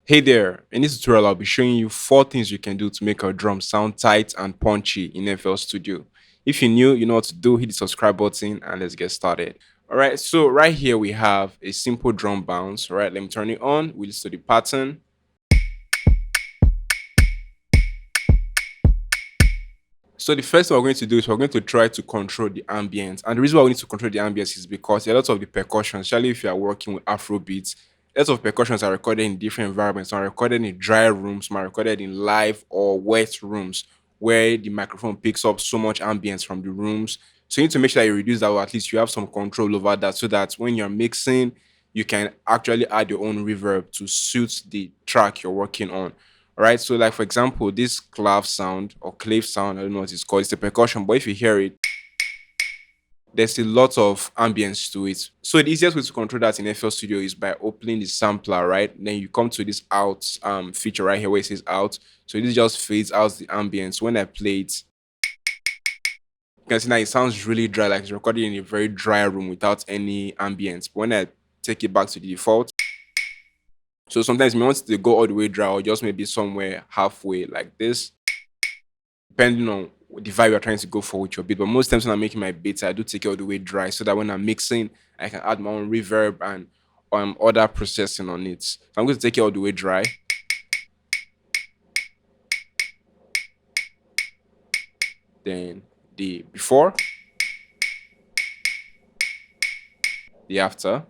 Hey there, in this tutorial I'll be showing you 4 things you can do to make your drum sound tight and punchy in FL Studio. If you're new, you know what to do, hit the subscribe button and let's get started. Alright, so right here we have a simple drum bounce. Alright, let me turn it on, we'll listen to the pattern. So the first thing we're going to do is we're going to try to control the ambience. And the reason why we need to control the ambience is because a lot of the percussion, especially if you are working with Afrobeats, lots of percussions are recorded in different environments. Some are recorded in dry rooms, some are recorded in live or wet rooms where the microphone picks up so much ambience from the rooms. So you need to make sure that you reduce that, or at least you have some control over that, so that when you're mixing, you can actually add your own reverb to suit the track you're working on. All right, so like for example, this clav sound or clave sound, I don't know what it's called, it's a percussion, but if you hear it, there's a lot of ambience to it. So the easiest way to control that in FL Studio is by opening the sampler, right? Then you come to this out feature right here where it says out. So this just fades out the ambience. When I play it, you can see now it sounds really dry, like it's recorded in a very dry room without any ambience. But when I take it back to the default, so sometimes you want it to go all the way dry or just maybe somewhere halfway like this, depending on the vibe you're trying to go for with your beat. But most times when I'm making my beats, I do take it all the way dry so that when I'm mixing, I can add my own reverb and other processing on it. So I'm going to take it all the way dry. Then the before, the after.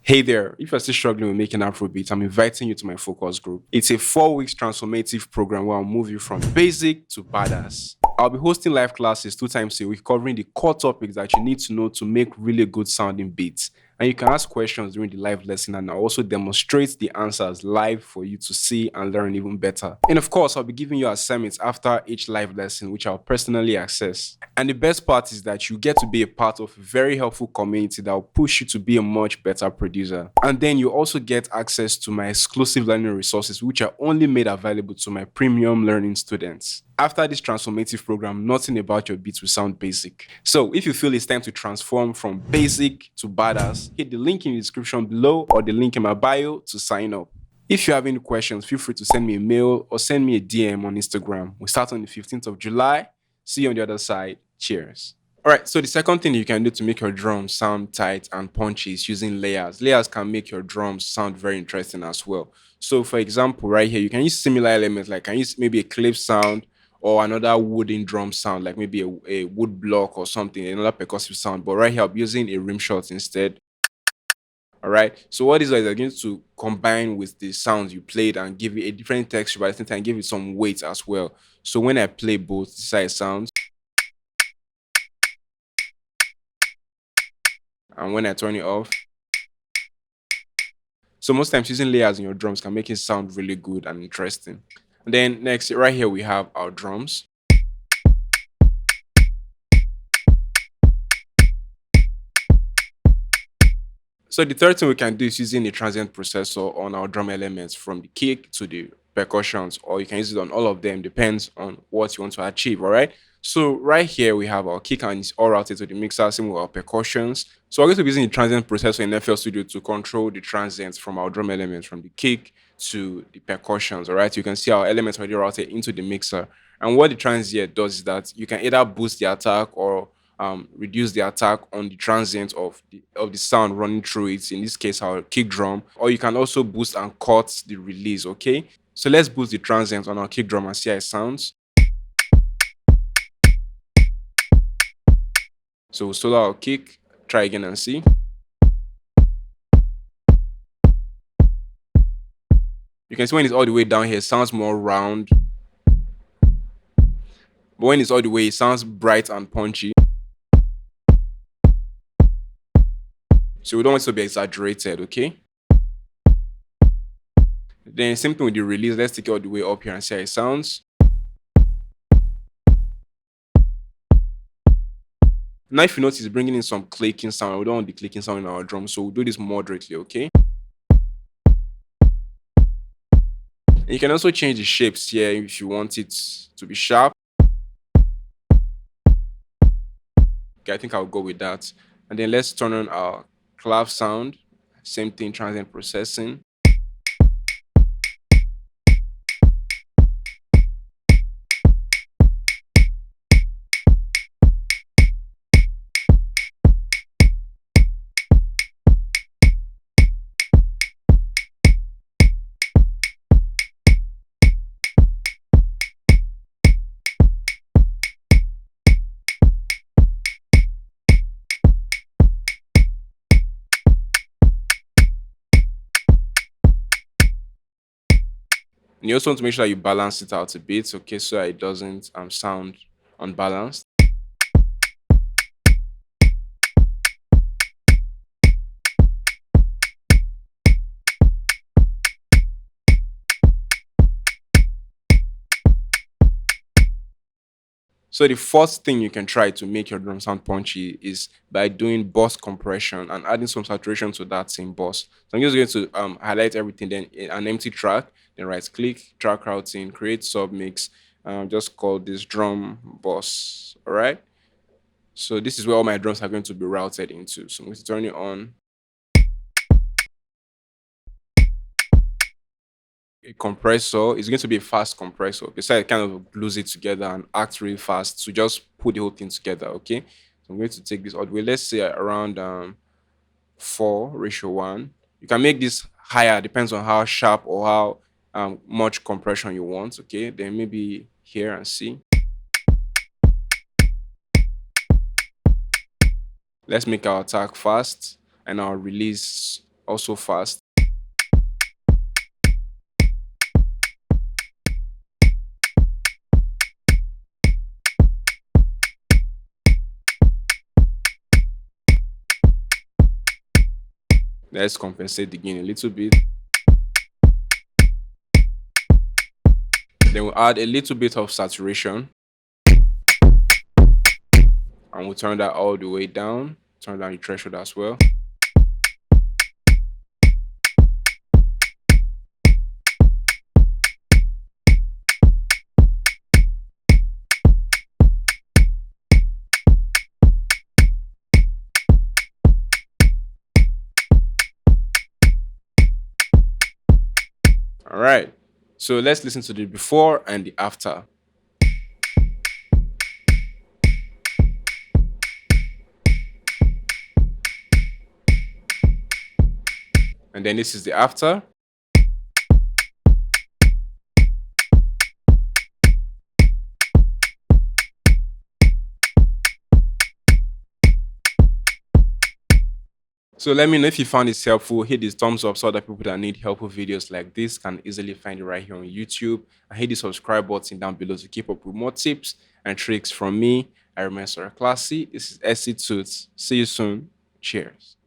Hey there, if you're still struggling with making Afrobeat, I'm inviting you to my focus group. It's a 4 weeks transformative program where I'll move you from basic to badass. I'll be hosting live classes 2 times a week covering the core topics that you need to know to make really good sounding beats. And you can ask questions during the live lesson, and I'll also demonstrate the answers live for you to see and learn even better. And of course, I'll be giving you assignments after each live lesson, which I'll personally access. And the best part is that you get to be a part of a very helpful community that will push you to be a much better producer. And then you also get access to my exclusive learning resources, which are only made available to my premium learning students. After this transformative program, nothing about your beats will sound basic. So if you feel it's time to transform from basic to badass, hit the link in the description below or the link in my bio to sign up. If you have any questions, feel free to send me a mail or send me a DM on Instagram. We start on the 15th of July. See you on the other side. Cheers. All right, so the second thing you can do to make your drums sound tight and punchy is using layers. Layers can make your drums sound very interesting as well. So for example, right here, you can use similar elements, like can use maybe a clip sound or another wooden drum sound, like maybe a wood block or something, another percussive sound. But right here, I'll be using a rim shot instead. All right. So what these are going to combine with the sounds you played and give you a different texture, but at the same time give it some weight as well. So when I play both side sounds and when I turn it off, so most times using layers in your drums can make it sound really good and interesting. And then next, right here we have our drums. So the third thing we can do is using the transient processor on our drum elements from the kick to the percussions, or you can use it on all of them, depends on what you want to achieve. All right. So right here we have our kick and it's all routed to the mixer, same with our percussions. So we're going to be using the transient processor in FL Studio to control the transients from our drum elements from the kick to the percussions. All right. You can see our elements already routed into the mixer. And what the transient does is that you can either boost the attack or reduce the attack on the transient of the sound running through it, in this case our kick drum, or you can also boost and cut the release. Okay, so let's boost the transient on our kick drum and see how it sounds. So we'll solo our kick, try again and see. You can see when it's all the way down here it sounds more round, but when it's all the way it sounds bright and punchy. So we don't want it to be exaggerated, okay? Then same thing with the release. Let's take it all the way up here and see how it sounds. Now if you notice, it's bringing in some clicking sound. We don't want the clicking sound in our drum, so we'll do this moderately, okay? And you can also change the shapes here if you want it to be sharp. Okay, I think I'll go with that. And then let's turn on our clav sound, same thing, transient processing. And you also want to make sure that you balance it out a bit, okay, so that it doesn't sound unbalanced. So the first thing you can try to make your drum sound punchy is by doing boss compression and adding some saturation to that same boss. So I'm just going to highlight everything, then an empty track, then right click, track routing, create submix, just call this drum boss. All right. So this is where all my drums are going to be routed into. So I'm going to turn it on. A compressor is going to be a fast compressor. Okay, so I kind of glues it together and act really fast to just put the whole thing together. Okay, so I'm going to take this all the way. Let's say around 4:1. You can make this higher, depends on how sharp or how much compression you want. Okay, then maybe here and see. Let's make our attack fast and our release also fast. Let's compensate the gain a little bit. Then we'll add a little bit of saturation. And we'll turn that all the way down. Turn down the threshold as well. All right. So let's listen to the before and the after. And then this is the after. So let me know if you found this helpful. Hit this thumbs up so other people that need helpful videos like this can easily find it right here on YouTube. And hit the subscribe button down below to keep up with more tips and tricks from me. I remain Sarah Classy. This is SC Tuts. See you soon. Cheers.